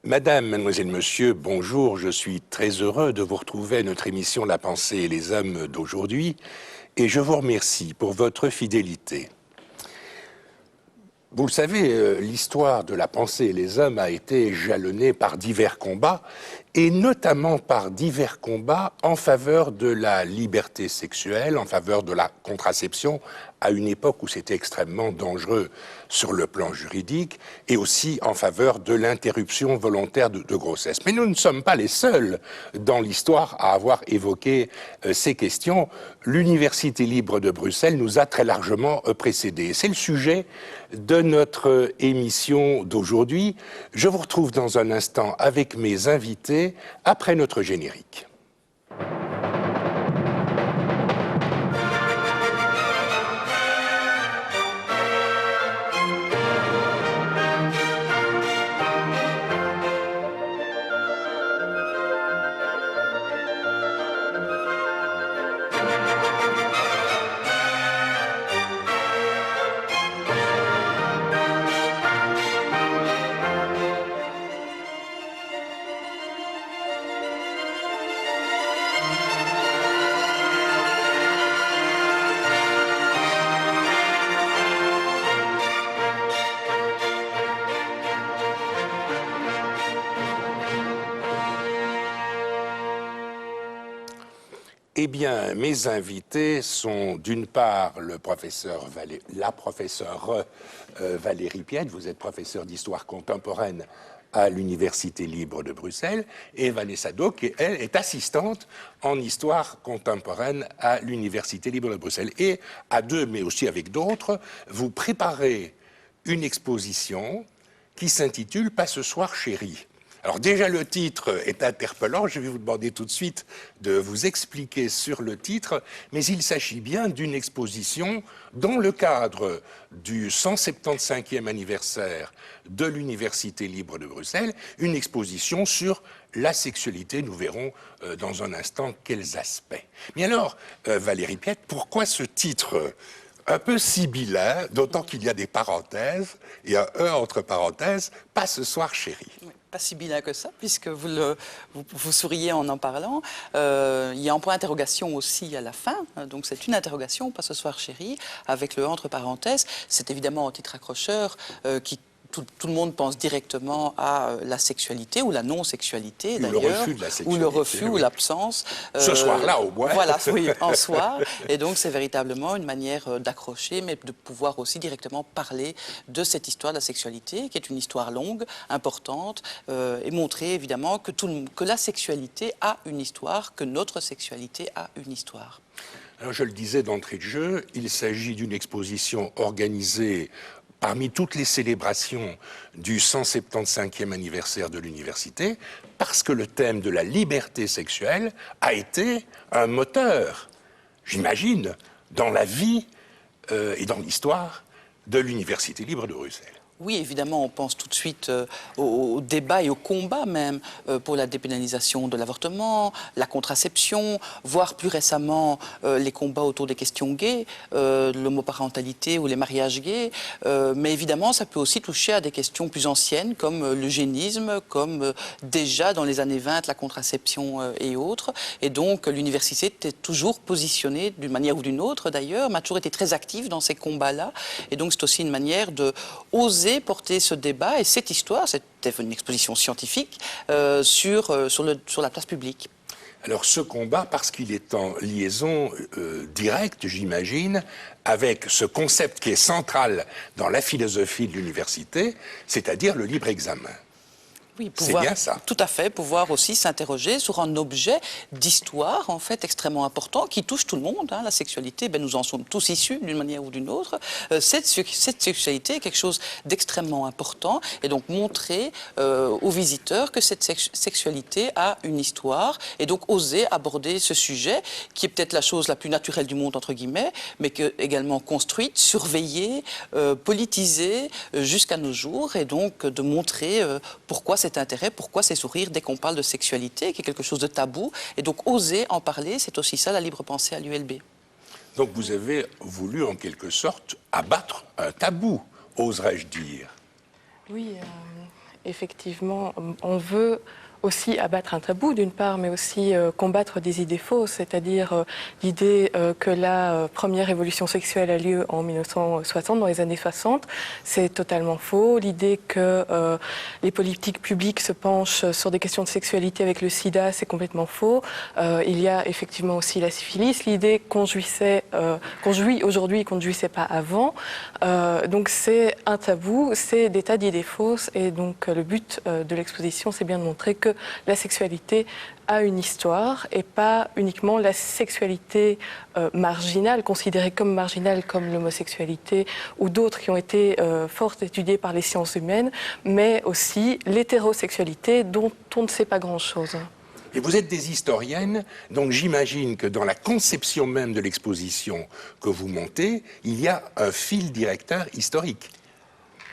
Madame, mademoiselle, monsieur, bonjour. Je suis très heureux de vous retrouver à notre émission La pensée et les hommes d'aujourd'hui et je vous remercie pour votre fidélité. Vous le savez, l'histoire de la pensée et les hommes a été jalonnée par divers combats et notamment par divers combats en faveur de la liberté sexuelle, en faveur de la contraception, à une époque où c'était extrêmement dangereux sur le plan juridique, et aussi en faveur de l'interruption volontaire de grossesse. Mais nous ne sommes pas les seuls dans l'histoire à avoir évoqué ces questions. L'Université libre de Bruxelles nous a très largement précédés. C'est le sujet de notre émission d'aujourd'hui. Je vous retrouve dans un instant avec mes invités après notre générique. Eh bien, mes invités sont d'une part la professeure Valérie Piette, vous êtes professeure d'histoire contemporaine à l'Université libre de Bruxelles, et Vanessa Do, qui, elle, est assistante en histoire contemporaine à l'Université libre de Bruxelles. Et à deux, mais aussi avec d'autres, vous préparez une exposition qui s'intitule « Pas ce soir, chérie ». Alors déjà, le titre est interpellant, je vais vous demander tout de suite de vous expliquer sur le titre, mais il s'agit bien d'une exposition dans le cadre du 175e anniversaire de l'Université libre de Bruxelles, une exposition sur la sexualité. Nous verrons dans un instant quels aspects. Mais alors, Valérie Piette, pourquoi ce titre un peu sibyllin, d'autant qu'il y a des parenthèses, et un « e » entre parenthèses, « pas ce soir, chérie ». Pas si bien que ça, puisque vous souriez en parlant. Il y a un point d'interrogation aussi à la fin, donc c'est une interrogation, pas ce soir chérie, avec le entre parenthèses. C'est évidemment un titre accrocheur qui tout le monde pense directement à la sexualité ou la non-sexualité d'ailleurs. Ou le refus de la sexualité. Ou le refus ou l'absence. Ce soir-là au moins. Voilà, oui, en soi. Et donc c'est véritablement une manière d'accrocher, mais de pouvoir aussi directement parler de cette histoire de la sexualité, qui est une histoire longue, importante, et montrer évidemment que la sexualité a une histoire, que notre sexualité a une histoire. Alors je le disais d'entrée de jeu, il s'agit d'une exposition organisée parmi toutes les célébrations du 175e anniversaire de l'université, parce que le thème de la liberté sexuelle a été un moteur, j'imagine, dans la vie et dans l'histoire de l'Université libre de Bruxelles. Oui, évidemment, on pense tout de suite au débat et au combat même pour la dépénalisation de l'avortement, la contraception, voire plus récemment les combats autour des questions gays, l'homoparentalité ou les mariages gays. Mais évidemment, ça peut aussi toucher à des questions plus anciennes comme l'eugénisme, comme déjà dans les années 20, la contraception et autres. Et donc, l'université était toujours positionnée d'une manière ou d'une autre d'ailleurs, m'a toujours été très active dans ces combats-là. Et donc, c'est aussi une manière de oser porter ce débat et cette histoire, c'était une exposition scientifique, sur la place publique. Alors ce combat, parce qu'il est en liaison directe, j'imagine, avec ce concept qui est central dans la philosophie de l'université, c'est-à-dire le libre examen. Oui, c'est bien ça. Tout à fait, pouvoir aussi s'interroger sur un objet d'histoire, en fait, extrêmement important, qui touche tout le monde. Hein. La sexualité, nous en sommes tous issus d'une manière ou d'une autre. Cette sexualité est quelque chose d'extrêmement important, et donc montrer aux visiteurs que cette sexualité a une histoire, et donc oser aborder ce sujet, qui est peut-être la chose la plus naturelle du monde, entre guillemets, mais que, également construite, surveillée, politisée, jusqu'à nos jours, et donc de montrer pourquoi cet intérêt, pourquoi ces sourires dès qu'on parle de sexualité, qui est quelque chose de tabou, et donc oser en parler, c'est aussi ça la libre pensée à l'ULB. Donc vous avez voulu en quelque sorte abattre un tabou, oserais-je dire. Oui, effectivement, on veut aussi abattre un tabou d'une part, mais aussi combattre des idées fausses, c'est-à-dire l'idée que la première révolution sexuelle a lieu en 1960, dans les années 60, c'est totalement faux. L'idée que les politiques publiques se penchent sur des questions de sexualité avec le sida, c'est complètement faux. Il y a effectivement aussi la syphilis, l'idée qu'on jouit aujourd'hui et qu'on ne jouissait pas avant. Donc c'est un tabou, c'est des tas d'idées fausses, et donc le but de l'exposition, c'est bien de montrer que la sexualité a une histoire et pas uniquement la sexualité marginale, considérée comme marginale comme l'homosexualité ou d'autres qui ont été fort étudiées par les sciences humaines, mais aussi l'hétérosexualité dont on ne sait pas grand-chose. Et vous êtes des historiennes, donc j'imagine que dans la conception même de l'exposition que vous montez, il y a un fil directeur historique.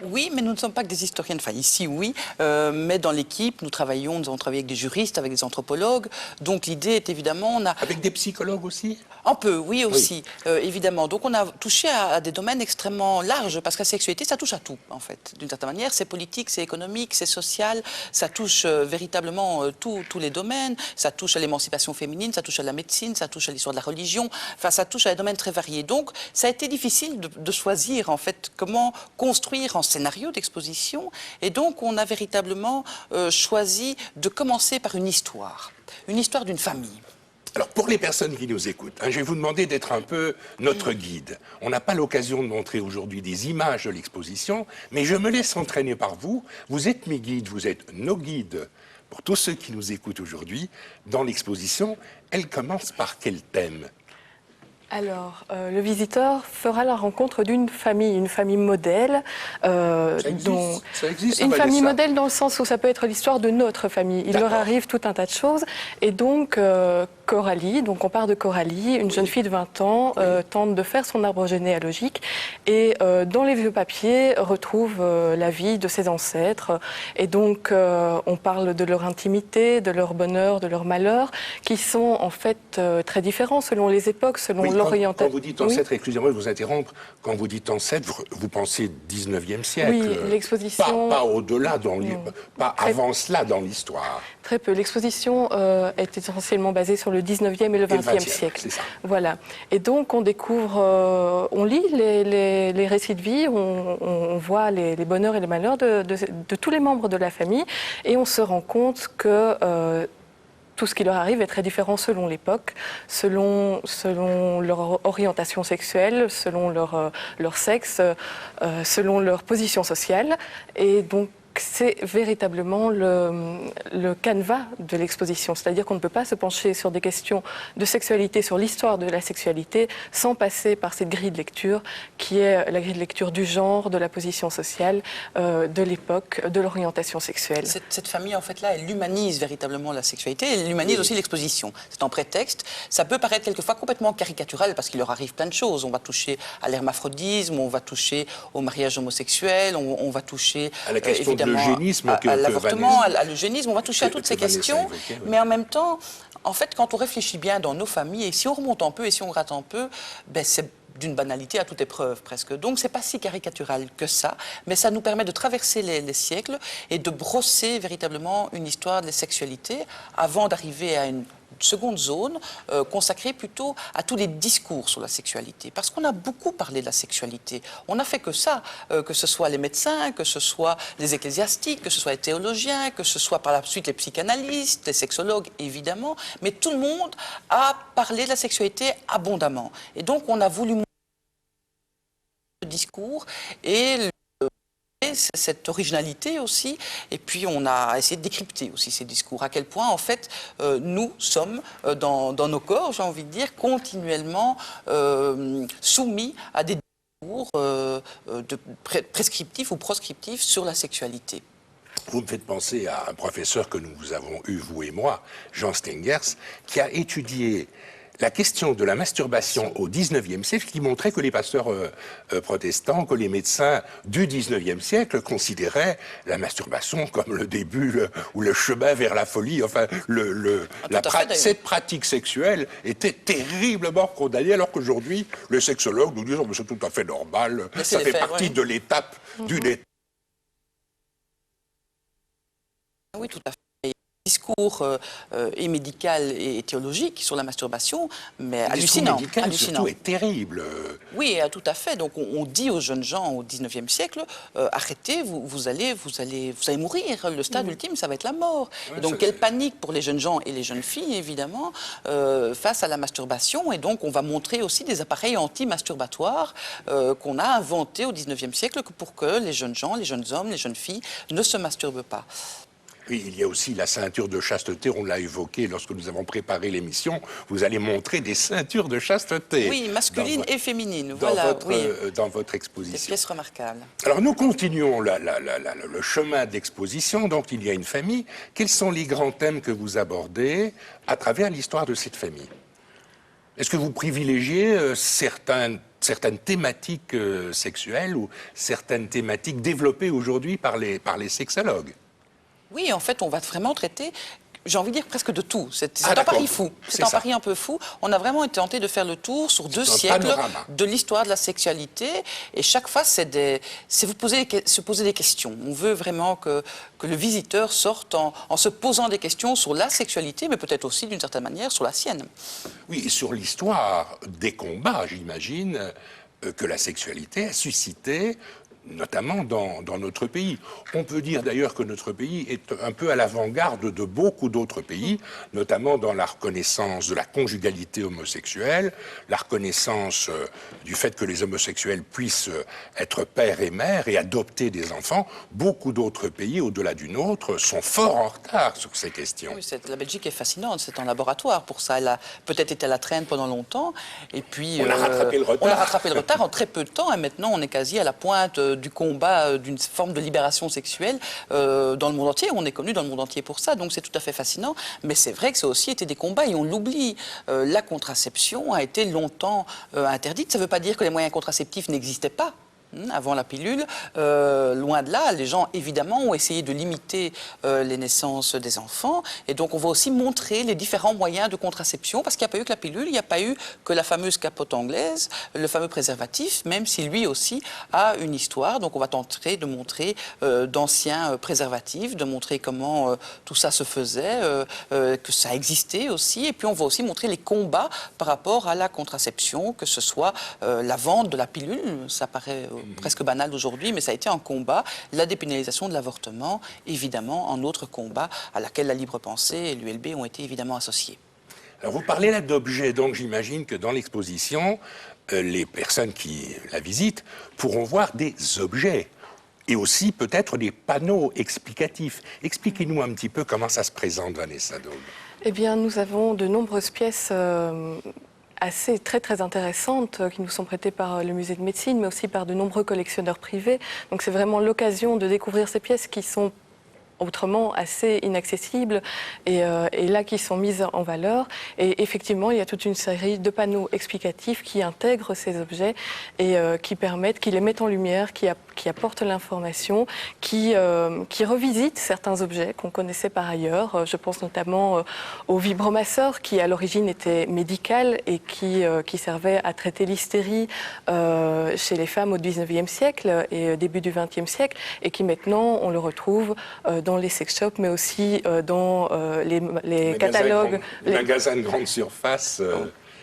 Oui, mais nous ne sommes pas que des historiennes. Enfin, ici, oui, mais dans l'équipe, nous avons travaillé avec des juristes, avec des anthropologues. Donc l'idée est évidemment... Avec des psychologues aussi? Un peu, oui, aussi, évidemment. Donc on a touché à des domaines extrêmement larges, parce que la sexualité, ça touche à tout, en fait. D'une certaine manière, c'est politique, c'est économique, c'est social, ça touche véritablement tous les domaines. Ça touche à l'émancipation féminine, ça touche à la médecine, ça touche à l'histoire de la religion. Enfin, ça touche à des domaines très variés. Donc, ça a été difficile de choisir, en fait, comment construire en scénario d'exposition. Et donc, on a véritablement choisi de commencer par une histoire d'une famille. Alors, pour les personnes qui nous écoutent, je vais vous demander d'être un peu notre guide. On n'a pas l'occasion de montrer aujourd'hui des images de l'exposition, mais je me laisse entraîner par vous. Vous êtes mes guides, vous êtes nos guides. Pour tous ceux qui nous écoutent aujourd'hui, dans l'exposition, elle commence par quel thème ? Alors, le visiteur fera la rencontre d'une famille, une famille modèle. Ça existe, une famille modèle dans le sens où ça peut être l'histoire de notre famille. Il leur arrive tout un tas de choses. Et donc, Coralie, donc on part de Coralie, une jeune fille de 20 ans, tente de faire son arbre généalogique et dans les vieux papiers retrouve la vie de ses ancêtres. Et donc, on parle de leur intimité, de leur bonheur, de leur malheur, qui sont en fait très différents selon les époques, selon l'orientation. Quand vous dites ancêtre, excusez-moi de vous interrompre, quand vous dites ancêtre, vous pensez 19e siècle. Oui, l'exposition... Pas au-delà, pas avant cela dans l'histoire. Très peu. L'exposition est essentiellement basée sur le 19e et le 20e siècle. C'est ça. Voilà. Et donc, on découvre, on lit les récits de vie, on voit les bonheurs et les malheurs de tous les membres de la famille, et on se rend compte que tout ce qui leur arrive est très différent selon l'époque, selon leur orientation sexuelle, selon leur sexe, selon leur position sociale. Et donc, c'est véritablement le canevas de l'exposition. C'est-à-dire qu'on ne peut pas se pencher sur des questions de sexualité, sur l'histoire de la sexualité, sans passer par cette grille de lecture qui est la grille de lecture du genre, de la position sociale, de l'époque, de l'orientation sexuelle. Cette famille, en fait, là, elle humanise véritablement la sexualité, elle humanise aussi l'exposition. C'est en prétexte. Ça peut paraître quelquefois complètement caricatural parce qu'il leur arrive plein de choses. On va toucher à l'hermaphrodisme, on va toucher au mariage homosexuel, on va toucher à la question évidemment l'eugénisme, à l'avortement, à l'eugénisme, on va toucher à toutes ces questions, évoquait, mais en même temps, en fait, quand on réfléchit bien dans nos familles, et si on remonte un peu et si on gratte un peu, ben c'est d'une banalité à toute épreuve presque. Donc c'est pas si caricatural que ça, mais ça nous permet de traverser les siècles et de brosser véritablement une histoire de la sexualité avant d'arriver à une seconde zone consacrée plutôt à tous les discours sur la sexualité. Parce qu'on a beaucoup parlé de la sexualité. On n'a fait que ça, que ce soit les médecins, que ce soit les ecclésiastiques, que ce soit les théologiens, que ce soit par la suite les psychanalystes, les sexologues évidemment, mais tout le monde a parlé de la sexualité abondamment. Et donc on a voulu montrer le discours et cette originalité aussi, et puis on a essayé de décrypter aussi ces discours, à quel point en fait nous sommes dans nos corps, j'ai envie de dire, continuellement soumis à des discours prescriptifs ou proscriptifs sur la sexualité. Vous me faites penser à un professeur que nous avons eu, vous et moi, Jean Stengers, qui a étudié la question de la masturbation au XIXe siècle, qui montrait que les pasteurs protestants, que les médecins du XIXe siècle considéraient la masturbation comme le début ou le chemin vers la folie. Enfin, cette pratique sexuelle était terriblement condamnée, alors qu'aujourd'hui, les sexologues nous disent oh, c'est tout à fait normal, ça fait partie de l'étape d'une étape. Oui, tout à fait. Discours et médical et théologique sur la masturbation, mais Le discours hallucinant. médical, hallucinant. surtout, est terrible. Oui, tout à fait. Donc on dit aux jeunes gens au 19e siècle, arrêtez, vous allez mourir. Le stade ultime, ça va être la mort. Ouais, Et donc ça, quelle c'est- panique pour les jeunes gens et les jeunes filles, évidemment, face à la masturbation. Et donc on va montrer aussi des appareils anti-masturbatoires qu'on a inventés au 19e siècle pour que les jeunes gens, les jeunes hommes, les jeunes filles ne se masturbent pas. Oui, il y a aussi la ceinture de chasteté, on l'a évoqué lorsque nous avons préparé l'émission. Vous allez montrer des ceintures de chasteté. Oui, masculine dans et féminine. dans Voilà, votre, oui. dans votre Des exposition. pièces remarquables. Alors nous continuons le chemin d'exposition, donc il y a une famille. Quels sont les grands thèmes que vous abordez à travers l'histoire de cette famille? Est-ce que vous privilégiez certaines thématiques sexuelles ou certaines thématiques développées aujourd'hui par les sexologues? Oui, en fait, on va vraiment traiter, j'ai envie de dire presque de tout. C'est Ah, un d'accord. pari fou. C'est C'est un ça. pari un peu fou. On a vraiment été tenté de faire le tour sur 2 un siècles panorama. de l'histoire de la sexualité. se poser des questions. On veut vraiment que le visiteur sorte en se posant des questions sur la sexualité, mais peut-être aussi, d'une certaine manière, sur la sienne. Oui, et sur l'histoire des combats, j'imagine que la sexualité a suscité, notamment dans notre pays. On peut dire d'ailleurs que notre pays est un peu à l'avant-garde de beaucoup d'autres pays, notamment dans la reconnaissance de la conjugalité homosexuelle, la reconnaissance du fait que les homosexuels puissent être père et mère et adopter des enfants. Beaucoup d'autres pays, au-delà du nôtre, sont fort en retard sur ces questions. Oui, la Belgique est fascinante, c'est un laboratoire pour ça. Elle a peut-être été à la traîne pendant longtemps, et puis On a rattrapé le retard. On a rattrapé le retard en très peu de temps, et maintenant on est quasi à la pointe du combat d'une forme de libération sexuelle dans le monde entier. On est connu dans le monde entier pour ça, donc c'est tout à fait fascinant. Mais c'est vrai que ça a aussi été des combats, et on l'oublie. La contraception a été longtemps interdite. Ça ne veut pas dire que les moyens contraceptifs n'existaient pas. Avant la pilule, loin de là, les gens évidemment ont essayé de limiter les naissances des enfants, et donc on va aussi montrer les différents moyens de contraception, parce qu'il n'y a pas eu que la pilule, il n'y a pas eu que la fameuse capote anglaise, le fameux préservatif, même si lui aussi a une histoire. Donc on va tenter de montrer d'anciens préservatifs, de montrer comment tout ça se faisait, que ça existait aussi, et puis on va aussi montrer les combats par rapport à la contraception, que ce soit la vente de la pilule, ça paraît presque banal aujourd'hui, mais ça a été un combat. La dépénalisation de l'avortement, évidemment, un autre combat à laquelle la libre pensée et l'ULB ont été évidemment associés. Alors vous parlez là d'objets, donc j'imagine que dans l'exposition, les personnes qui la visitent pourront voir des objets et aussi peut-être des panneaux explicatifs. Expliquez-nous un petit peu comment ça se présente, Vanessa Daube. Eh bien, nous avons de nombreuses pièces très intéressantes qui nous sont prêtées par le musée de médecine, mais aussi par de nombreux collectionneurs privés. Donc c'est vraiment l'occasion de découvrir ces pièces qui sont autrement assez inaccessibles et là qui sont mises en valeur. Et effectivement, il y a toute une série de panneaux explicatifs qui intègrent ces objets et qui les mettent en lumière, qui apportent l'information, qui revisitent certains objets qu'on connaissait par ailleurs. Je pense notamment au vibromasseur qui à l'origine était médical et qui servait à traiter l'hystérie chez les femmes au 19e siècle et début du 20e siècle, et qui maintenant on le retrouve dans les sex shops, mais aussi dans les catalogues. Les magasins de grande surface.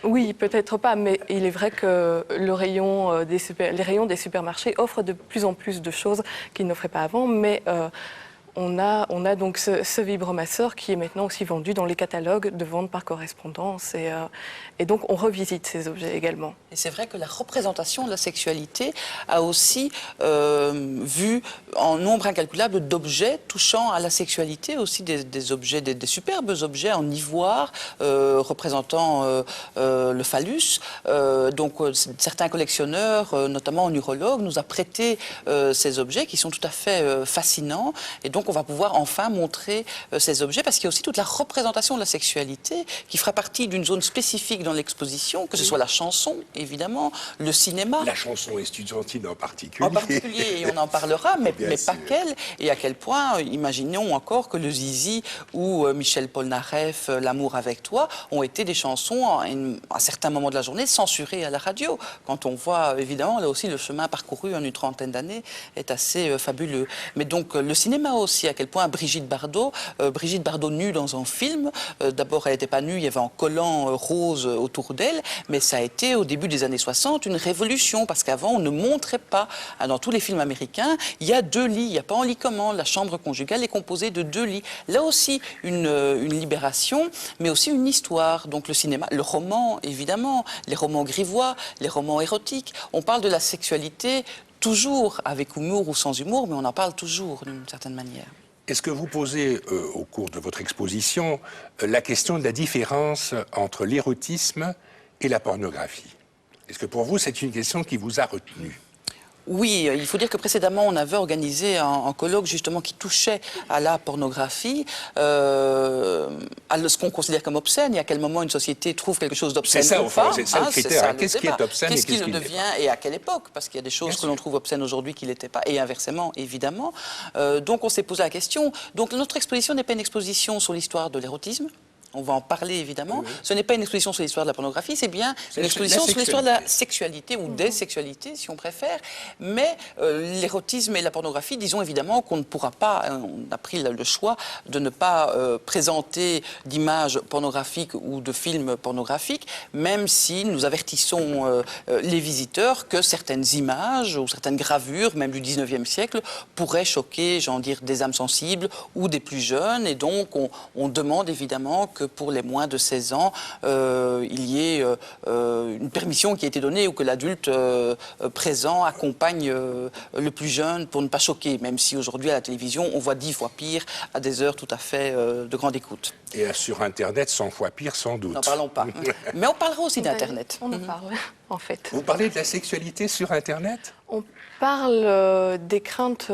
Oui, peut-être pas, mais il est vrai que les rayons des supermarchés offrent de plus en plus de choses qu'ils n'offraient pas avant, mais on a donc ce vibromasseur qui est maintenant aussi vendu dans les catalogues de vente par correspondance, et donc on revisite ces objets également. Et c'est vrai que la représentation de la sexualité a aussi vu en nombre incalculable d'objets touchant à la sexualité, aussi des objets, des superbes objets en ivoire représentant le phallus. Donc certains collectionneurs, notamment neurologues, nous a prêté ces objets qui sont tout à fait fascinants, et donc on va pouvoir enfin montrer ces objets, parce qu'il y a aussi toute la représentation de la sexualité qui fera partie d'une zone spécifique dans l'exposition, que ce soit la chanson, évidemment, le cinéma. La chanson estudiantine en particulier. En particulier, et on en parlera, mais pas qu'elle. Et à quel point, imaginons encore que le Zizi ou Michel Polnareff, L'amour avec toi, ont été des chansons, à certains moments de la journée, censurées à la radio. Quand on voit, évidemment, là aussi, le chemin parcouru en une trentaine d'années est assez fabuleux. Mais donc, le cinéma aussi aussi à quel point Brigitte Bardot nue dans un film, d'abord elle n'était pas nue, il y avait un collant rose autour d'elle, mais ça a été au début des années 60 une révolution, parce qu'avant on ne montrait pas, dans tous les films américains, il y a 2 lits, il n'y a pas un lit commun, la chambre conjugale est composée de 2 lits. Là aussi une libération, mais aussi une histoire. Donc le cinéma, le roman évidemment, les romans grivois, les romans érotiques, on parle de la sexualité toujours avec humour ou sans humour, mais on en parle toujours d'une certaine manière. Est-ce que vous posez, au cours de votre exposition, la question de la différence entre l'érotisme et la pornographie? Est-ce que pour vous, c'est une question qui vous a retenu? Oui, il faut dire que précédemment, on avait organisé un colloque justement qui touchait à la pornographie, à ce qu'on considère comme obscène et à quel moment une société trouve quelque chose d'obscène ou pas. C'est ça, c'est ça le critère. Qu'est-ce qui est obscène et qu'est-ce qui le le devient et à quelle époque? Parce qu'il y a des choses que l'on trouve obscènes aujourd'hui qui ne l'étaient pas, et inversement, évidemment. Donc on s'est posé la question. Donc notre exposition n'est pas une exposition sur l'histoire de l'érotisme. On va en parler évidemment. Oui. Ce n'est pas une exposition sur l'histoire de la pornographie, c'est bien une exposition sur l'histoire de la sexualité ou des sexualités, si on préfère. Mais l'érotisme et la pornographie, disons évidemment qu'on ne pourra pas, on a pris le choix de ne pas présenter d'images pornographiques ou de films pornographiques, même si nous avertissons les visiteurs que certaines images ou certaines gravures, même du 19e siècle, pourraient choquer, j'en dire, des âmes sensibles ou des plus jeunes. Et donc on demande évidemment que pour les moins de 16 ans, il y ait une permission qui a été donnée ou que l'adulte présent accompagne le plus jeune pour ne pas choquer, même si aujourd'hui à la télévision, on voit 10 fois pire à des heures tout à fait de grande écoute. Et sur Internet, 100 fois pire, sans doute. N'en parlons pas. Mais on parlera aussi d'Internet. On en parle, en fait. Vous parlez de la sexualité sur Internet ? On parle des craintes,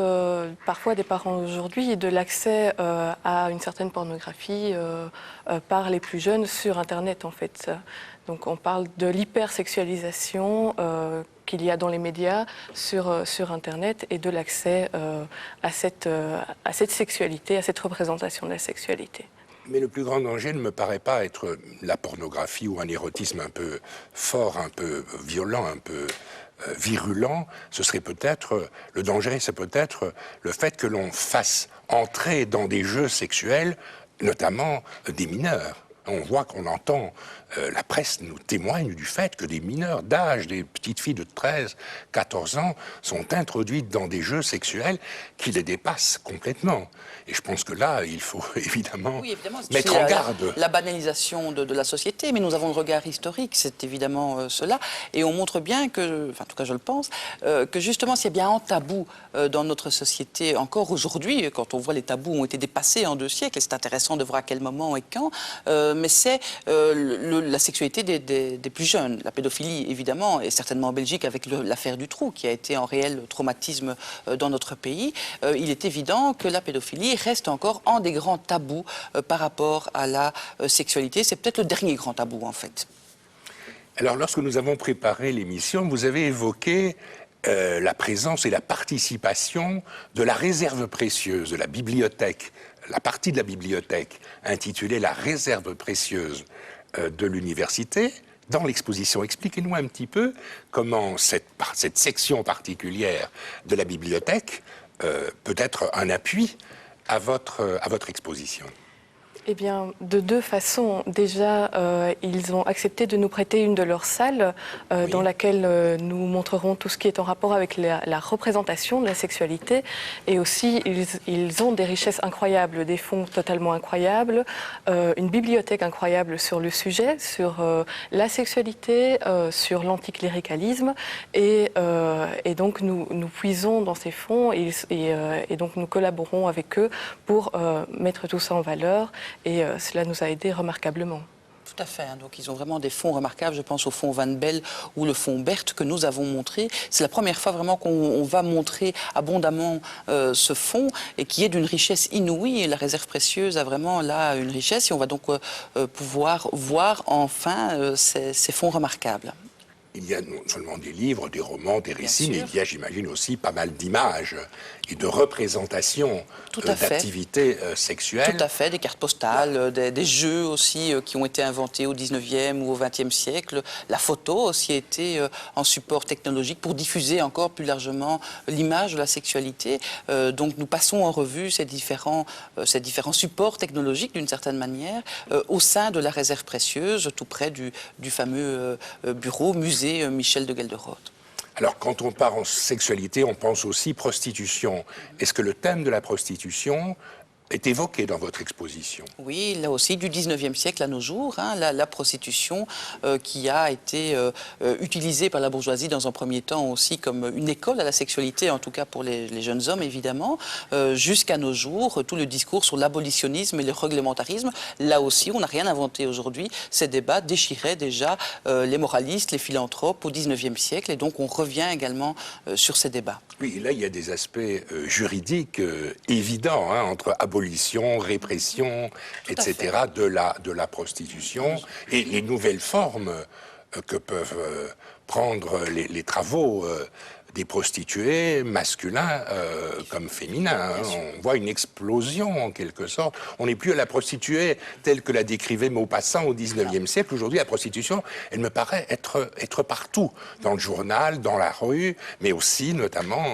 parfois des parents aujourd'hui, de l'accès à une certaine pornographie par les plus jeunes sur Internet, en fait. Donc on parle de l'hypersexualisation qu'il y a dans les médias sur Internet et de l'accès à cette sexualité, à cette représentation de la sexualité. Mais le plus grand danger ne me paraît pas être la pornographie ou un érotisme un peu fort, un peu violent, un peu virulent. Ce serait peut-être, le danger, c'est peut-être le fait que l'on fasse entrer dans des jeux sexuels, notamment des mineurs. On voit qu'on entend, la presse nous témoigne du fait que des mineurs d'âge, des petites filles de 13, 14 ans, sont introduites dans des jeux sexuels qui les dépassent complètement. Et je pense que là, il faut évidemment mettre en garde. La banalisation de la société, mais nous avons le regard historique, c'est évidemment cela. Et on montre bien que, enfin en tout cas je le pense, que justement s'il y a bien un tabou dans notre société encore aujourd'hui, quand on voit les tabous ont été dépassés en 2 siècles, et c'est intéressant de voir à quel moment et quand, mais c'est la sexualité des plus jeunes. La pédophilie, évidemment, et certainement en Belgique avec l'affaire Dutroux, qui a été un réel traumatisme dans notre pays. Il est évident que la pédophilie reste encore un des grands tabous par rapport à la sexualité. C'est peut-être le dernier grand tabou, en fait. Alors, lorsque nous avons préparé l'émission, vous avez évoqué la présence et la participation de la réserve précieuse, de la bibliothèque, la partie de la bibliothèque intitulée « La réserve précieuse de l'université ». Dans l'exposition, expliquez-nous un petit peu comment cette section particulière de la bibliothèque peut être un appui à votre exposition. Eh bien, de 2 façons. Déjà, ils ont accepté de nous prêter une de leurs salles dans laquelle nous montrerons tout ce qui est en rapport avec la représentation de la sexualité. Et aussi, ils ont des richesses incroyables, des fonds totalement incroyables, une bibliothèque incroyable sur le sujet, sur la sexualité, sur l'anticléricalisme. Et donc, nous puisons dans ces fonds et donc nous collaborons avec eux pour mettre tout ça en valeur. Et cela nous a aidés remarquablement. Tout à fait. Donc, ils ont vraiment des fonds remarquables. Je pense au fonds Van Belle ou le fonds Berthe que nous avons montré. C'est la première fois vraiment qu'on va montrer abondamment ce fonds et qui est d'une richesse inouïe. Et la réserve précieuse a vraiment là une richesse et on va donc pouvoir voir enfin ces fonds remarquables. il y a non seulement des livres, des romans, des récits, mais sûr. il y a, j'imagine, aussi pas mal d'images et de représentations Tout à fait. d'activités sexuelles. Tout à fait, des cartes postales, des jeux aussi qui ont été inventés au 19e ou au 20e siècle. La photo aussi a été en support technologique pour diffuser encore plus largement l'image de la sexualité. Donc nous passons en revue ces différents supports technologiques d'une certaine manière au sein de la réserve précieuse, tout près du fameux bureau musée Michel de Gelderode. Alors, quand on part en sexualité, on pense aussi prostitution. Est-ce que le thème de la prostitution est évoqué dans votre exposition? Oui, là aussi, du 19e siècle à nos jours, hein, la prostitution qui a été utilisée par la bourgeoisie dans un premier temps aussi comme une école à la sexualité, en tout cas pour les jeunes hommes évidemment, jusqu'à nos jours, tout le discours sur l'abolitionnisme et le réglementarisme, là aussi, on n'a rien inventé aujourd'hui. Ces débats déchiraient déjà les moralistes, les philanthropes au 19e siècle, et donc on revient également sur ces débats. Oui, là, il y a des aspects juridiques évidents, hein, entre abolition, répression, etc., de la prostitution, et les nouvelles formes que peuvent prendre les travaux des prostituées, masculins comme féminins. Hein. On voit une explosion, en quelque sorte. On n'est plus à la prostituée telle que la décrivait Maupassant au XIXe siècle. Aujourd'hui, la prostitution, elle me paraît être partout, dans le journal, dans la rue, mais aussi, notamment,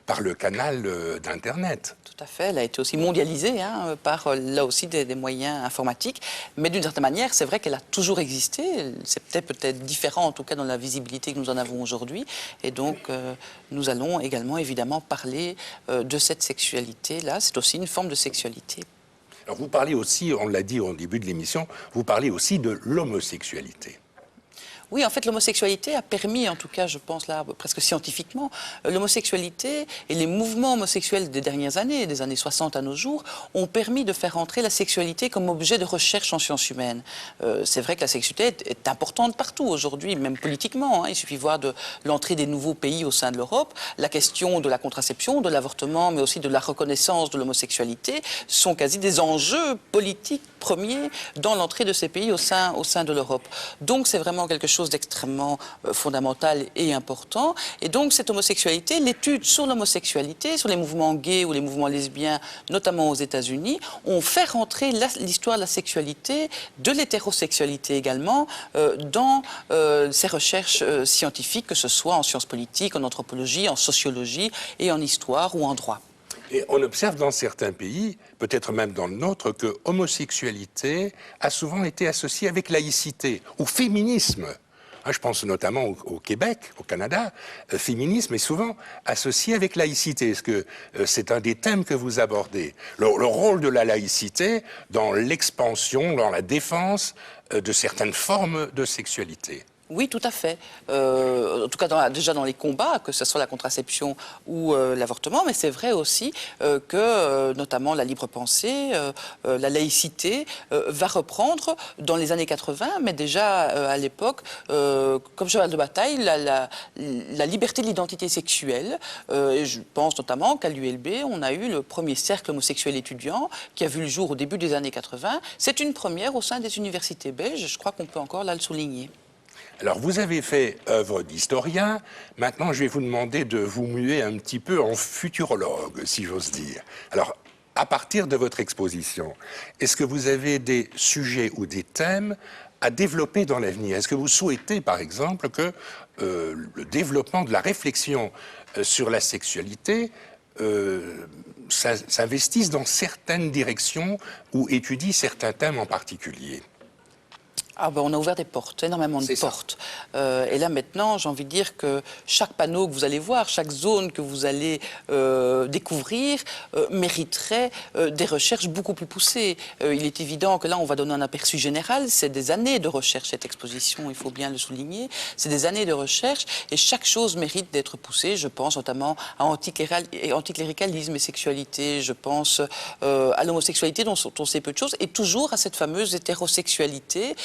par le canal d'Internet. Tout à fait, elle a été aussi mondialisée hein, par, là aussi, des moyens informatiques. Mais d'une certaine manière, c'est vrai qu'elle a toujours existé. C'est peut-être différent, en tout cas, dans la visibilité que nous en avons aujourd'hui. Et donc, nous allons également, évidemment, parler de cette sexualité-là. C'est aussi une forme de sexualité. Alors, vous parlez aussi, on l'a dit au début de l'émission, vous parlez aussi de l'homosexualité. Oui, en fait, l'homosexualité a permis, en tout cas, je pense là, presque scientifiquement, l'homosexualité et les mouvements homosexuels des dernières années, des années 60 à nos jours, ont permis de faire entrer la sexualité comme objet de recherche en sciences humaines. C'est vrai que la sexualité est importante partout aujourd'hui, même politiquement. Hein. Il suffit de voir de l'entrée des nouveaux pays au sein de l'Europe. La question de la contraception, de l'avortement, mais aussi de la reconnaissance de l'homosexualité sont quasi des enjeux politiques premiers dans l'entrée de ces pays au sein de l'Europe. Donc c'est vraiment quelque chose d'extrêmement fondamental et important. Et donc cette homosexualité, l'étude sur l'homosexualité, sur les mouvements gays ou les mouvements lesbiens, notamment aux États-Unis, ont fait rentrer l'histoire de la sexualité, de l'hétérosexualité également, dans ces recherches scientifiques, que ce soit en sciences politiques, en anthropologie, en sociologie et en histoire ou en droit. Et on observe dans certains pays, peut-être même dans le nôtre, que homosexualité a souvent été associée avec laïcité ou féminisme. Je pense notamment au Québec, au Canada. Féminisme est souvent associé avec laïcité. Est-ce que c'est un des thèmes que vous abordez? Le rôle de la laïcité dans l'expansion, dans la défense de certaines formes de sexualité. Oui, tout à fait. En tout cas, déjà dans les combats, que ce soit la contraception ou l'avortement, mais c'est vrai aussi que, notamment, la libre pensée, la laïcité, va reprendre dans les années 80, mais déjà à l'époque, comme cheval de bataille, la liberté de l'identité sexuelle. Et je pense notamment qu'à l'ULB, on a eu le premier cercle homosexuel étudiant qui a vu le jour au début des années 80. C'est une première au sein des universités belges. Je crois qu'on peut encore là le souligner. Alors, vous avez fait œuvre d'historien. Maintenant, je vais vous demander de vous muer un petit peu en futurologue, si j'ose dire. Alors, à partir de votre exposition, est-ce que vous avez des sujets ou des thèmes à développer dans l'avenir? Est-ce que vous souhaitez, par exemple, que le développement de la réflexion sur la sexualité s'investisse dans certaines directions ou étudie certains thèmes en particulier? Ah ben on a ouvert des portes, énormément de portes. Et là maintenant, j'ai envie de dire que chaque panneau que vous allez voir, chaque zone que vous allez découvrir mériterait des recherches beaucoup plus poussées. Il est évident que là, on va donner un aperçu général. C'est des années de recherche, cette exposition, il faut bien le souligner. C'est des années de recherche et chaque chose mérite d'être poussée. Je pense notamment à anticléricalisme et sexualité. Je pense à l'homosexualité dont on sait peu de choses et toujours à cette fameuse hétérosexualité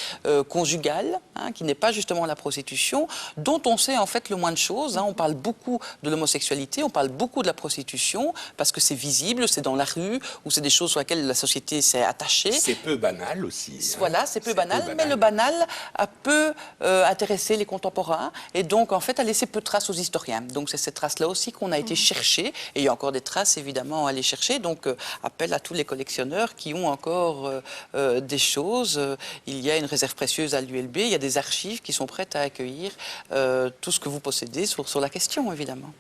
conjugale, hein, qui n'est pas justement la prostitution, dont on sait en fait le moins de choses. Hein. On parle beaucoup de l'homosexualité, on parle beaucoup de la prostitution, parce que c'est visible, c'est dans la rue, ou c'est des choses sur lesquelles la société s'est attachée. C'est peu banal aussi. Hein. Voilà, c'est peu banal, mais le banal a peu intéressé les contemporains, et donc en fait a laissé peu de traces aux historiens. Donc c'est cette trace-là aussi qu'on a été chercher, et il y a encore des traces évidemment à aller chercher, donc appel à tous les collectionneurs qui ont encore des choses. Il y a une réserve précieuse à l'ULB, il y a des archives qui sont prêtes à accueillir tout ce que vous possédez sur la question, évidemment.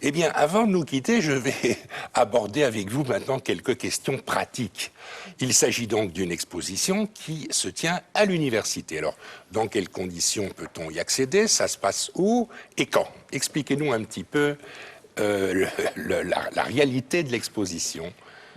Eh bien, avant de nous quitter, je vais aborder avec vous maintenant quelques questions pratiques. Il s'agit donc d'une exposition qui se tient à l'université. Alors, dans quelles conditions peut-on y accéder? Ça se passe où et quand? Expliquez-nous un petit peu la réalité de l'exposition.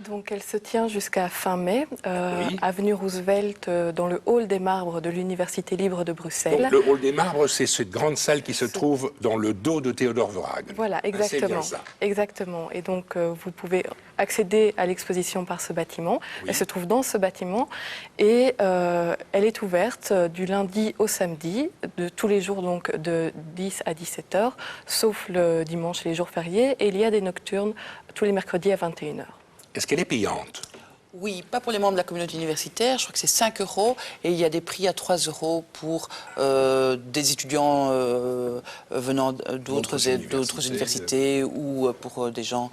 Donc elle se tient jusqu'à fin mai, Oui. avenue Roosevelt, dans le hall des marbres de l'Université libre de Bruxelles. Donc, le hall des marbres, c'est cette grande salle qui se trouve dans le dos de Théodore Verhaeghe. Voilà, C'est bien exactement. ça. Exactement. Et donc vous pouvez accéder à l'exposition par ce bâtiment. Oui. Elle se trouve dans ce bâtiment et elle est ouverte du lundi au samedi, de tous les jours donc de 10 à 17 heures, sauf le dimanche et les jours fériés. Et il y a des nocturnes tous les mercredis à 21 heures. Est-ce qu'elle est payante? Oui, pas pour les membres de la communauté universitaire, je crois que c'est 5 €, et il y a des prix à 3 € pour des étudiants venant d'autres universités ou pour des gens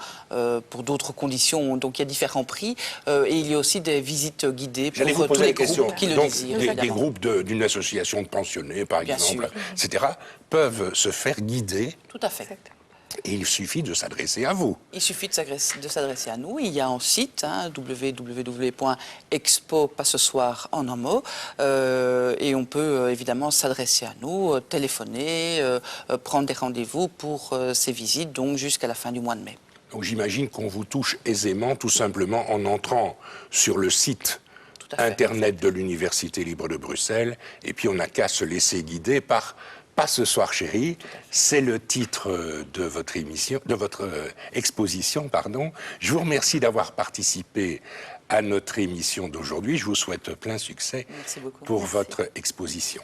pour d'autres conditions. Donc il y a différents prix, et il y a aussi des visites guidées J'allais vous pour tous poser les la question. groupes qui le Donc, désirent. des évidemment. groupes d'une association de pensionnés, par Bien exemple, sûr. etc., peuvent se faire guider. Tout à fait. Exactement. Et il suffit de s'adresser à vous. Il suffit de s'adresser à nous. Il y a un site, hein, www.expo, pas ce soir en un mot, et on peut évidemment s'adresser à nous, téléphoner, prendre des rendez-vous pour ces visites, donc jusqu'à la fin du mois de mai. Donc j'imagine qu'on vous touche aisément, tout simplement en entrant sur le site Tout à fait. Internet de l'Université libre de Bruxelles, et puis on n'a qu'à se laisser guider par Pas ce soir, chérie. C'est le titre de votre émission, de votre exposition, pardon. Je vous remercie d'avoir participé à notre émission d'aujourd'hui. Je vous souhaite plein succès Merci beaucoup. pour Merci. votre exposition.